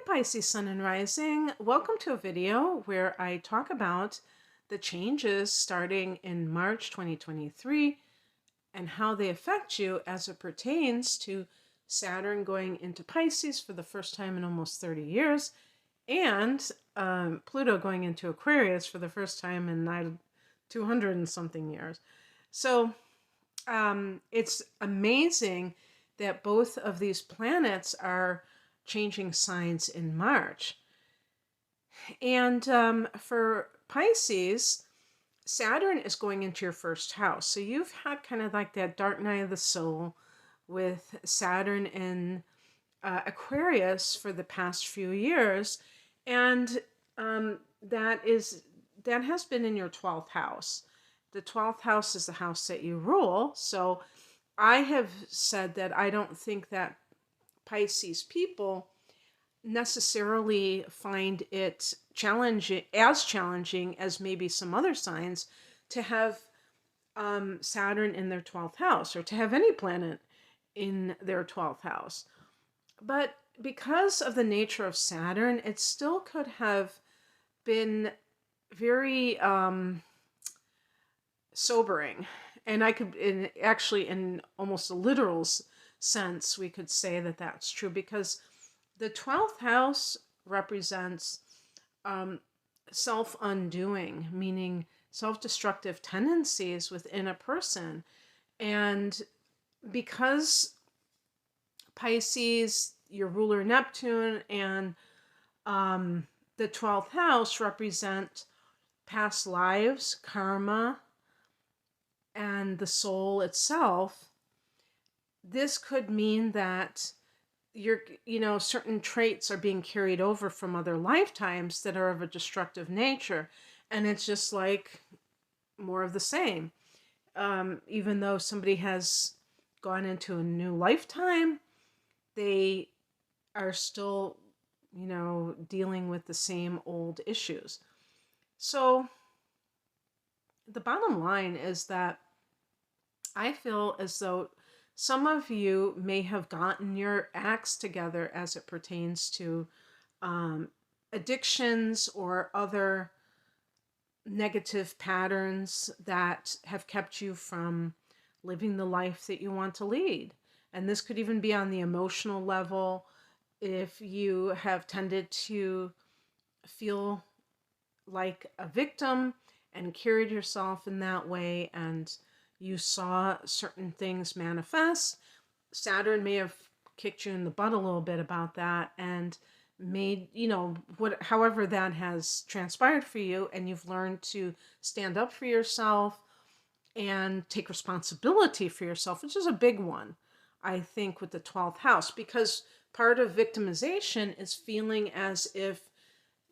Pisces Sun and Rising. Welcome to a video where I talk about the changes starting in March 2023 and how they affect you as it pertains to Saturn going into Pisces for the first time in almost 30 years and Pluto going into Aquarius for the first time in 200 and something years. So it's amazing that both of these planets are changing signs in March. And for Pisces, Saturn is going into your first house. So you've had kind of like that dark night of the soul with Saturn in Aquarius for the past few years. And that has been in your 12th house. The 12th house is the house that you rule. So I have said that I don't think that Pisces people necessarily find it challenging as maybe some other signs to have Saturn in their 12th house or to have any planet in their 12th house. But because of the nature of Saturn, it still could have been very sobering. And actually in almost a literal sense, we could say that that's true because the 12th house represents self-undoing, meaning self-destructive tendencies within a person. And because Pisces, your ruler Neptune, and the 12th house represent past lives, karma, and the soul itself, this could mean that certain traits are being carried over from other lifetimes that are of a destructive nature. And it's just like more of the same. Even though somebody has gone into a new lifetime, they are still, dealing with the same old issues. So the bottom line is that I feel as though some of you may have gotten your acts together as it pertains to addictions or other negative patterns that have kept you from living the life that you want to lead. And this could even be on the emotional level. If you have tended to feel like a victim and carried yourself in that way, and you saw certain things manifest, Saturn may have kicked you in the butt a little bit about that and made, however that has transpired for you, and you've learned to stand up for yourself and take responsibility for yourself, which is a big one, I think, with the 12th house, because part of victimization is feeling as if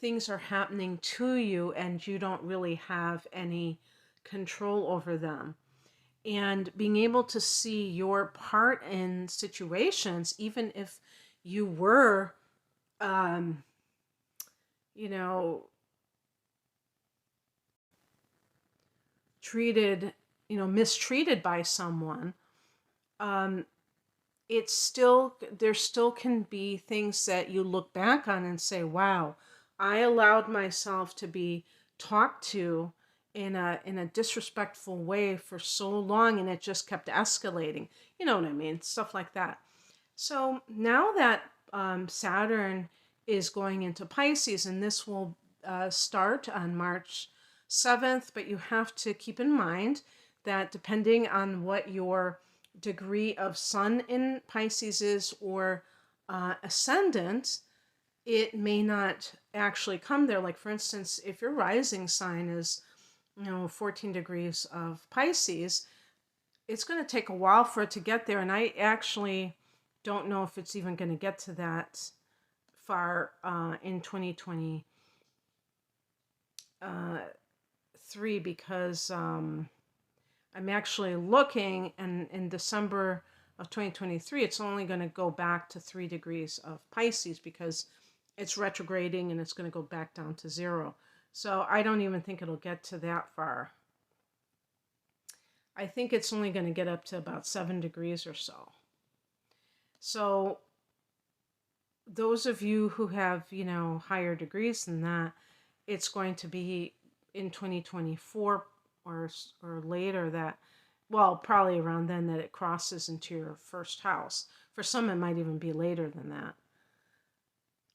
things are happening to you and you don't really have any control over them. And being able to see your part in situations, even if you were, mistreated by someone, there still can be things that you look back on and say, wow, I allowed myself to be talked to in a disrespectful way for so long, and it just kept escalating. You know what I mean? Stuff like that. So now that Saturn is going into Pisces, and this will start on March 7th, but you have to keep in mind that depending on what your degree of Sun in Pisces is or ascendant, it may not actually come there. Like, for instance, if your rising sign is 14 degrees of Pisces, it's going to take a while for it to get there. And I actually don't know if it's even going to get to that far in 2023 because I'm actually looking, and in December of 2023, it's only going to go back to 3 degrees of Pisces because it's retrograding and it's going to go back down to 0. So I don't even think it'll get to that far. I think it's only going to get up to about 7 degrees or so. So those of you who have, higher degrees than that, it's going to be in 2024 or later that, well, probably around then, that it crosses into your first house. For some, it might even be later than that.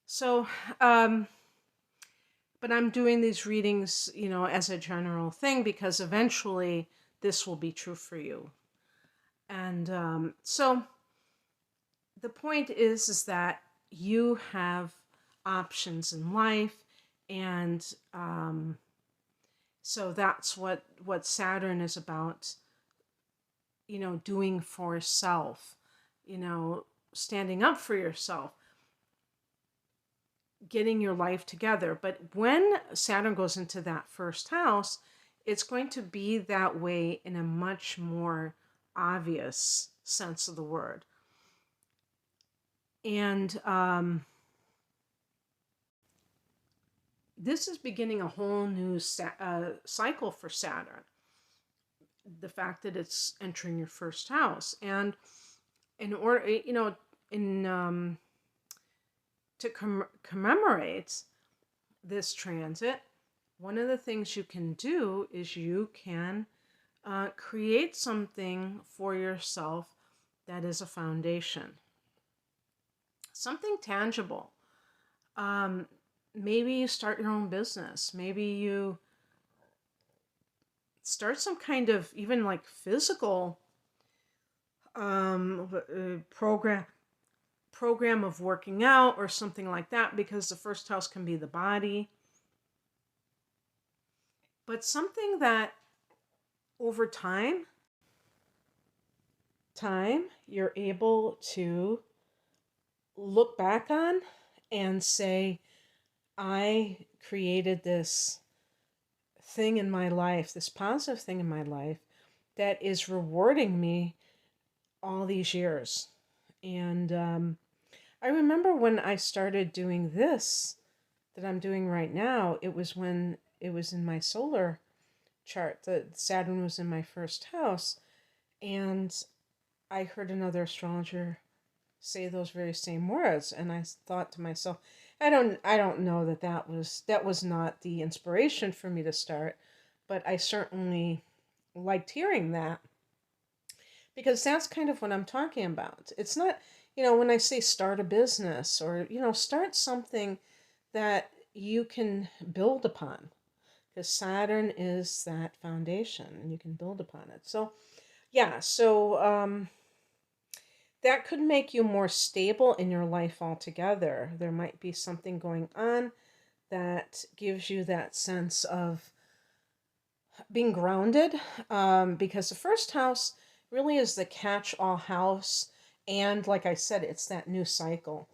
So, but I'm doing these readings, as a general thing because eventually this will be true for you. And so the point is that you have options in life, and so that's what Saturn is about, doing for self, standing up for yourself, getting your life together. But when Saturn goes into that first house, it's going to be that way in a much more obvious sense of the word. And this is beginning a whole new cycle for Saturn. The fact that it's entering your first house, and in order, to commemorate this transit, one of the things you can do is you can create something for yourself that is a foundation, something tangible. Maybe you start your own business. Maybe you start some kind of even like physical program of working out or something like that, because the first house can be the body. But something that over time you're able to look back on and say, I created this thing in my life, this positive thing in my life that is rewarding me all these years. And I remember when I started doing this that I'm doing right now, it was when it was in my solar chart. The Saturn was in my first house, and I heard another astrologer say those very same words, and I thought to myself, I don't know that was not the inspiration for me to start, but I certainly liked hearing that, because that's kind of what I'm talking about. It's not, when I say start a business or, start something that you can build upon, because Saturn is that foundation and you can build upon it. So, yeah, that could make you more stable in your life altogether. There might be something going on that gives you that sense of being grounded, because the first house really is the catch-all house. And like I said, it's that new cycle.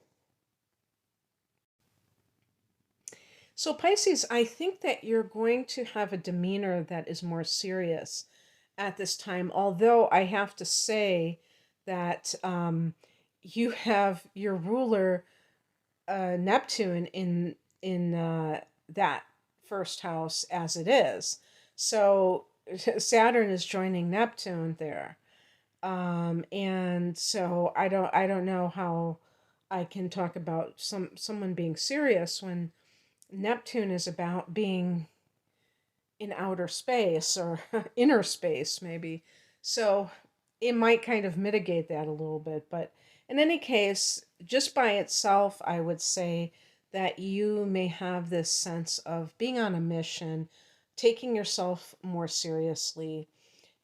So Pisces, I think that you're going to have a demeanor that is more serious at this time. Although I have to say that you have your ruler, Neptune, in that first house as it is. So Saturn is joining Neptune there. And so I don't know how I can talk about someone being serious when Neptune is about being in outer space or inner space, maybe. So it might kind of mitigate that a little bit. But in any case, just by itself, I would say that you may have this sense of being on a mission, taking yourself more seriously,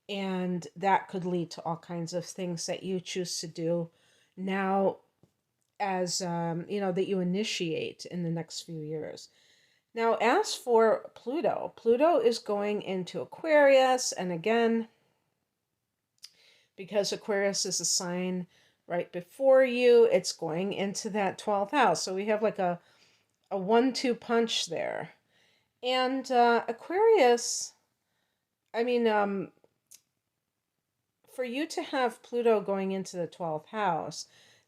and that could lead to all kinds of things that you choose to do now, as that you initiate in the next few years. Now, as for Pluto, Pluto is going into Aquarius, and again, because Aquarius is a sign right before you, it's going into that 12th house. So we have like a 1-2 punch there. And Aquarius, I mean, for you to have Pluto going into the 12th house,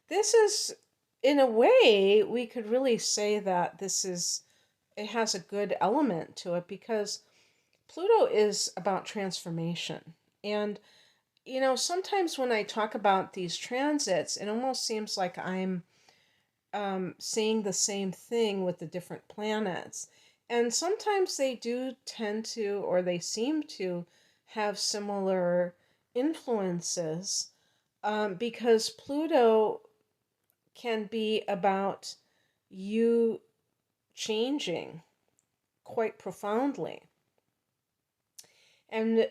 this is, in a way, we could really say that it has a good element to it, because Pluto is about transformation. And, sometimes when I talk about these transits, it almost seems like I'm saying the same thing with the different planets. And sometimes they do tend to, or they seem to, have similar influences, because Pluto can be about you changing quite profoundly. And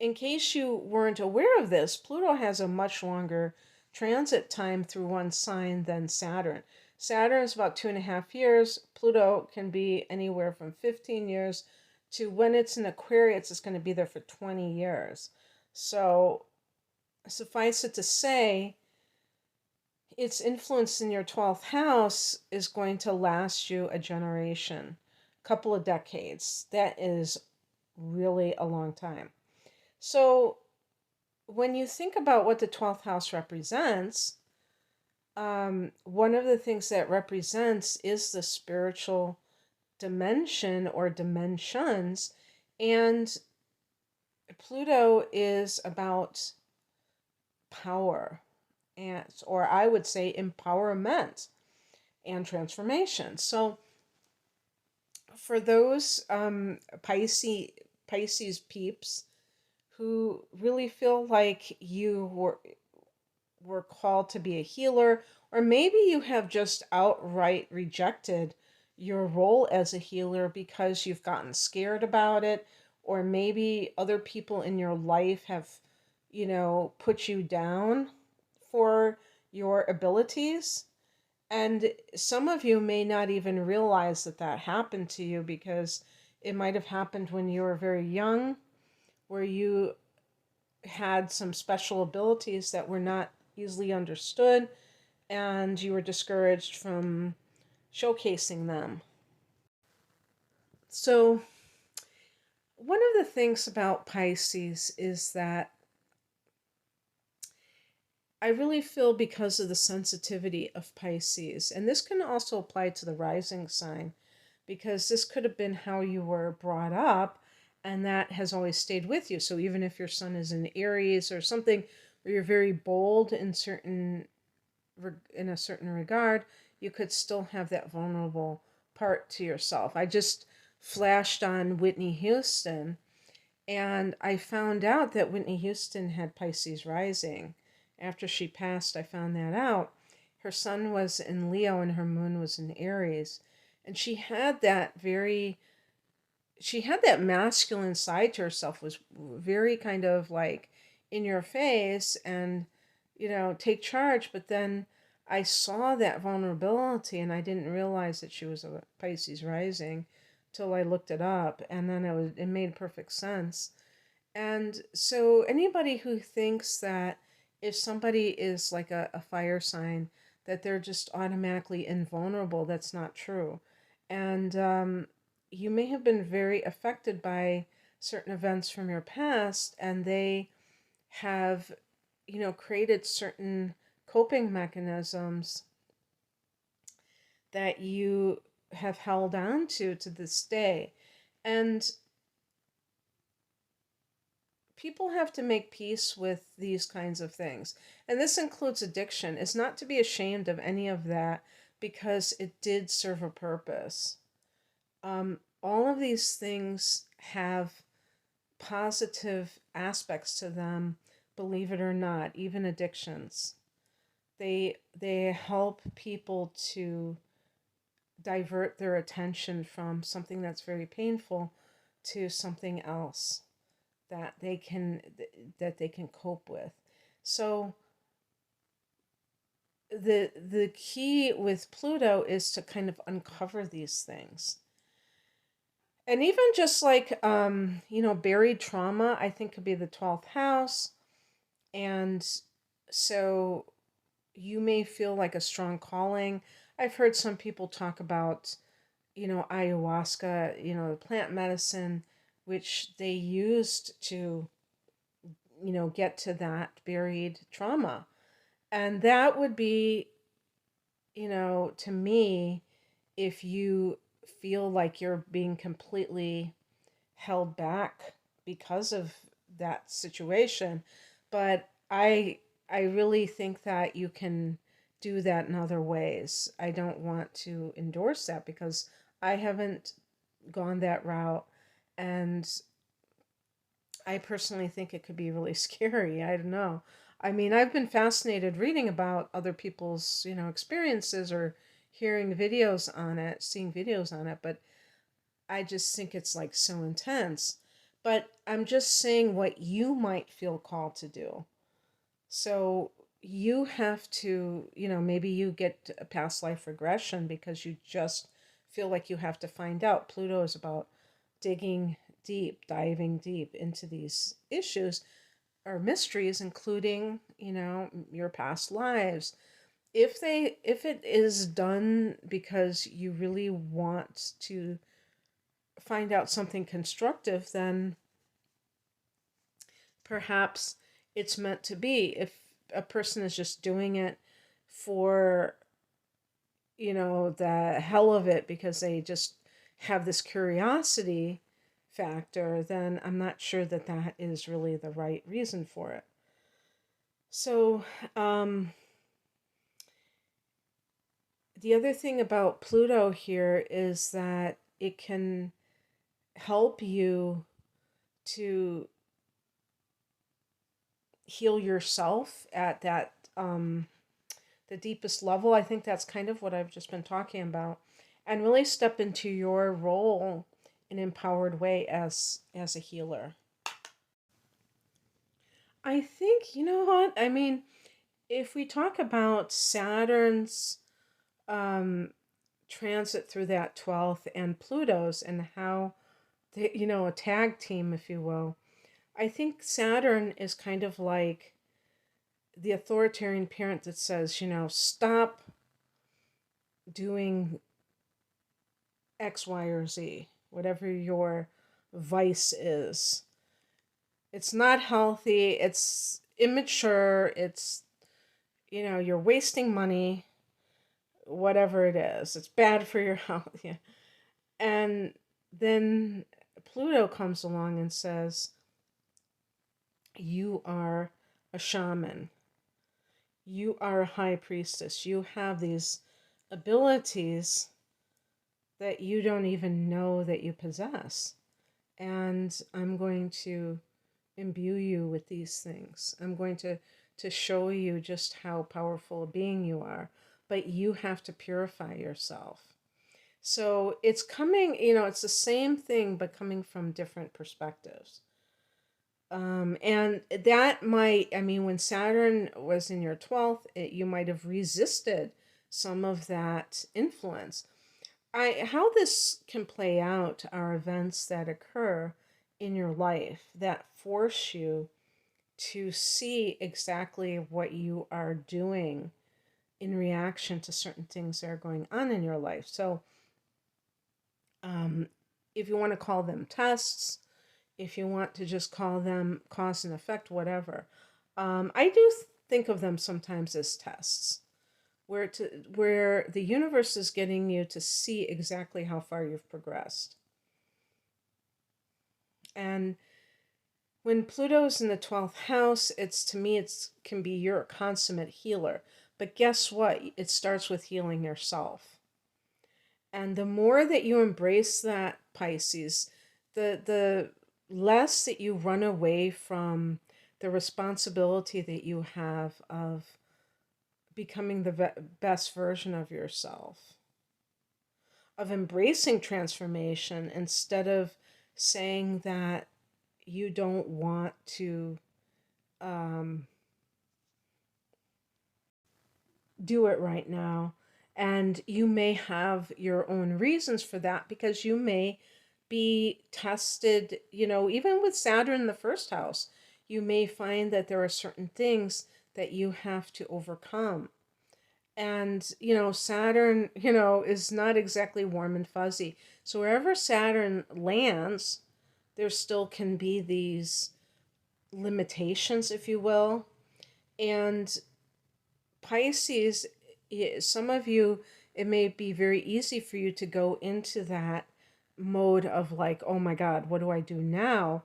in case you weren't aware of this, Pluto has a much longer transit time through one sign than Saturn. Saturn is about 2.5 years. Pluto can be anywhere from 15 years to, when it's in Aquarius, it's going to be there for 20 years. So suffice it to say, its influence in your 12th house is going to last you a generation, a couple of decades. That is really a long time. So when you think about what the 12th house represents, one of the things that represents is the spiritual dimension or dimensions. And Pluto is about power, and, or I would say empowerment and transformation. So for those Pisces peeps who really feel like you were called to be a healer, or maybe you have just outright rejected your role as a healer because you've gotten scared about it, or maybe other people in your life have, put you down for your abilities. And some of you may not even realize that that happened to you, because it might have happened when you were very young, where you had some special abilities that were not easily understood, and you were discouraged from showcasing them. So, one of the things about Pisces is that I really feel, because of the sensitivity of Pisces, and this can also apply to the rising sign, because this could have been how you were brought up, and that has always stayed with you. So even if your sun is in Aries or something where you're very bold in a certain regard, you could still have that vulnerable part to yourself. I just flashed on Whitney Houston, and I found out that Whitney Houston had Pisces rising. After she passed, I found that out. Her sun was in Leo and her moon was in Aries. And she had that masculine side to herself, was very kind of like in your face and, take charge. But then I saw that vulnerability, and I didn't realize that she was a Pisces rising till I looked it up. And then it made perfect sense. And so anybody who thinks that if somebody is like a fire sign, that they're just automatically invulnerable, that's not true. And you may have been very affected by certain events from your past, and they have, created certain coping mechanisms that you have held on to this day. And people have to make peace with these kinds of things. And this includes addiction. It's not to be ashamed of any of that, because it did serve a purpose. All of these things have positive aspects to them, believe it or not, even addictions. They help people to divert their attention from something that's very painful to something else that they can cope with. So the key with Pluto is to kind of uncover these things. And even just like buried trauma, I think, could be the 12th house. And so you may feel like a strong calling. I've heard some people talk about, ayahuasca, plant medicine, which they used to, get to that buried trauma. And that would be, to me, if you feel like you're being completely held back because of that situation. But I really think that you can do that in other ways. I don't want to endorse that because I haven't gone that route. And I personally think it could be really scary. I don't know. I mean, I've been fascinated reading about other people's, experiences or hearing videos on it, seeing videos on it, but I just think it's like so intense. But I'm just saying what you might feel called to do. So you have to, maybe you get a past life regression because you just feel like you have to find out. Pluto is about digging deep, diving deep into these issues or mysteries, including, your past lives. If it is done because you really want to find out something constructive, then perhaps it's meant to be. If a person is just doing it for, the hell of it because they just have this curiosity factor, then I'm not sure that that is really the right reason for it. So, the other thing about Pluto here is that it can help you to heal yourself at that the deepest level. I think that's kind of what I've just been talking about, and really step into your role in an empowered way as a healer. I think, you know what? I mean, if we talk about Saturn's um, transit through that 12th and Pluto's and how they, a tag team, if you will, I think Saturn is kind of like the authoritarian parent that says, stop doing X, Y, or Z, whatever your vice is. It's not healthy, it's immature, it's, you're wasting money, whatever it is. It's bad for your health. Yeah. And then Pluto comes along and says, you are a shaman. You are a high priestess. You have these abilities that you don't even know that you possess. And I'm going to imbue you with these things. I'm going to show you just how powerful a being you are. But you have to purify yourself. So it's coming, it's the same thing, but coming from different perspectives. And that might, I mean, when Saturn was in your 12th, you might have resisted some of that influence. How this can play out are events that occur in your life that force you to see exactly what you are doing in reaction to certain things that are going on in your life. So, um, if you want to call them tests, if you want to just call them cause and effect, whatever, I do think of them sometimes as tests, where the universe is getting you to see exactly how far you've progressed. And when Pluto's in the 12th house, it's to me it's can be you're a consummate healer. But guess what? It starts with healing yourself. And the more that you embrace that, Pisces, the less that you run away from the responsibility that you have of becoming the best version of yourself, of embracing transformation instead of saying that you don't want to um, do it right now. And you may have your own reasons for that because you may be tested, even with Saturn in the first house, you may find that there are certain things that you have to overcome. And, Saturn, is not exactly warm and fuzzy. So wherever Saturn lands, there still can be these limitations, if you will. And Pisces, some of you, it may be very easy for you to go into that mode of like, oh my God, what do I do now?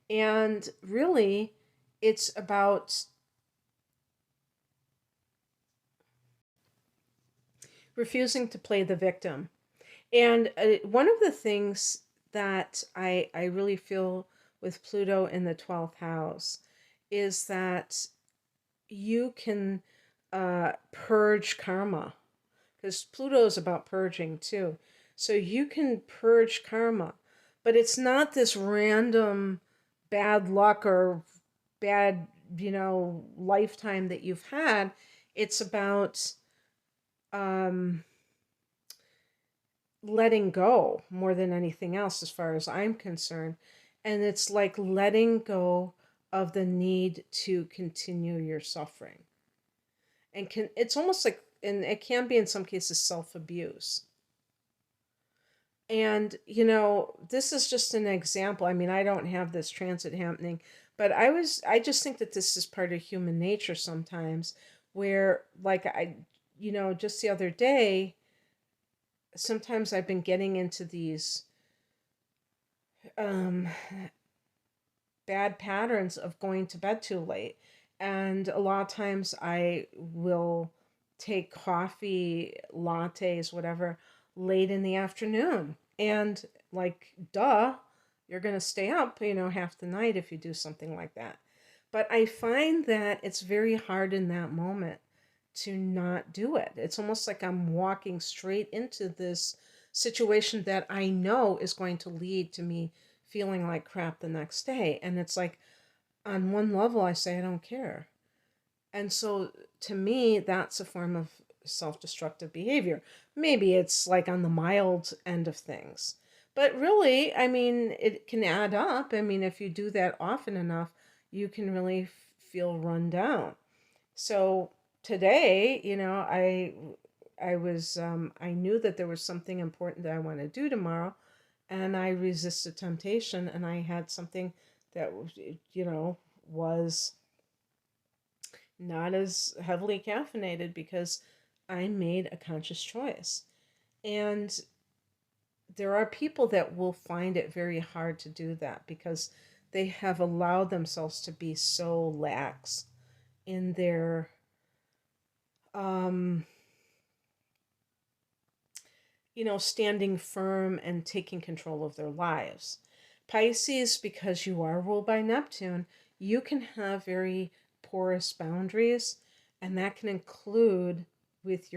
And really, it's about refusing to play the victim. And one of the things that I really feel with Pluto in the 12th house is that you can purge karma, because Pluto is about purging too. So you can purge karma, but it's not this random bad luck or bad, lifetime that you've had. It's about um, letting go more than anything else, as far as I'm concerned. And it's like letting go of the need to continue your suffering. And it's almost like, and it can be in some cases, self-abuse. And this is just an example. I mean, I don't have this transit happening, but I just think that this is part of human nature sometimes, where, like, just the other day, sometimes I've been getting into these um bad patterns of going to bed too late. And a lot of times I will take coffee, lattes, whatever, late in the afternoon. And, like, duh, you're going to stay up, half the night if you do something like that. But I find that it's very hard in that moment to not do it. It's almost like I'm walking straight into this situation that I know is going to lead to me feeling like crap the next day. And it's like, on one level, I say, I don't care. And so to me, that's a form of self destructive behavior. Maybe it's like on the mild end of things. But really, I mean, it can add up. I mean, if you do that often enough, you can really feel run down. So today, I knew that there was something important that I want to do tomorrow, and I resisted temptation, and I had something that was not as heavily caffeinated, because I made a conscious choice. And there are people that will find it very hard to do that, because they have allowed themselves to be so lax in their um, standing firm and taking control of their lives. Pisces, because you are ruled by Neptune, you can have very porous boundaries, and that can include with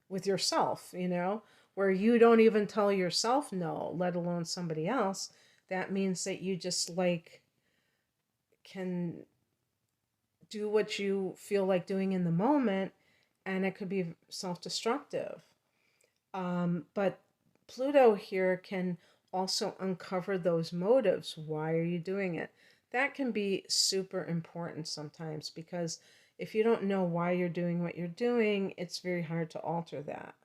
with yourself, where you don't even tell yourself no, let alone somebody else. That means that you just, like, can do what you feel like doing in the moment, and it could be self-destructive. But Pluto here can also uncover those motives. Why are you doing it? That can be super important sometimes, because if you don't know why you're doing what you're doing, it's very hard to alter that.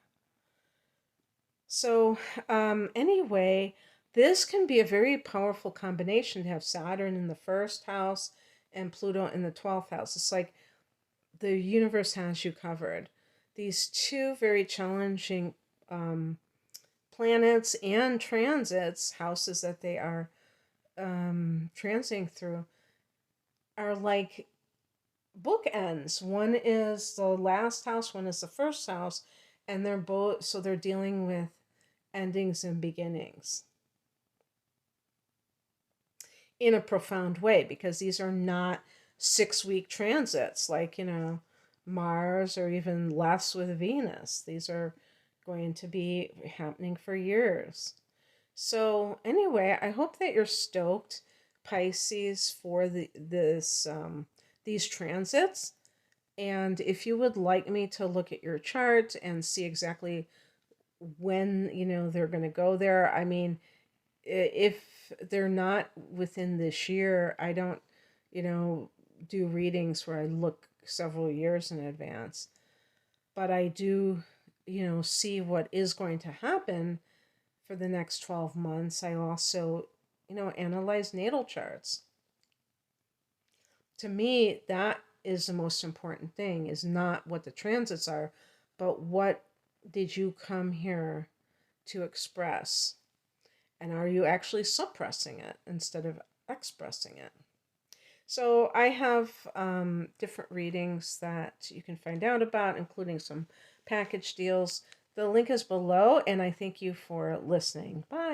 So, anyway, this can be a very powerful combination to have Saturn in the first house and Pluto in the 12th house. It's like the universe has you covered. These two very challenging planets and transits, houses that they are transiting through, are like bookends. One is the last house, one is the first house, and they're dealing with endings and beginnings in a profound way, because these are not 6-week transits like, Mars, or even less with Venus. These are going to be happening for years. So anyway, I hope that you're stoked, Pisces, for these transits. And if you would like me to look at your chart and see exactly when they're going to go there, I mean, if they're not within this year, I don't do readings where I look several years in advance, but I do see what is going to happen for the next 12 months. I also analyze natal charts. To me, that is the most important thing, is not what the transits are, but what did you come here to express, and are you actually suppressing it instead of expressing it? So I have different readings that you can find out about, including some package deals. The link is below, and I thank you for listening. Bye.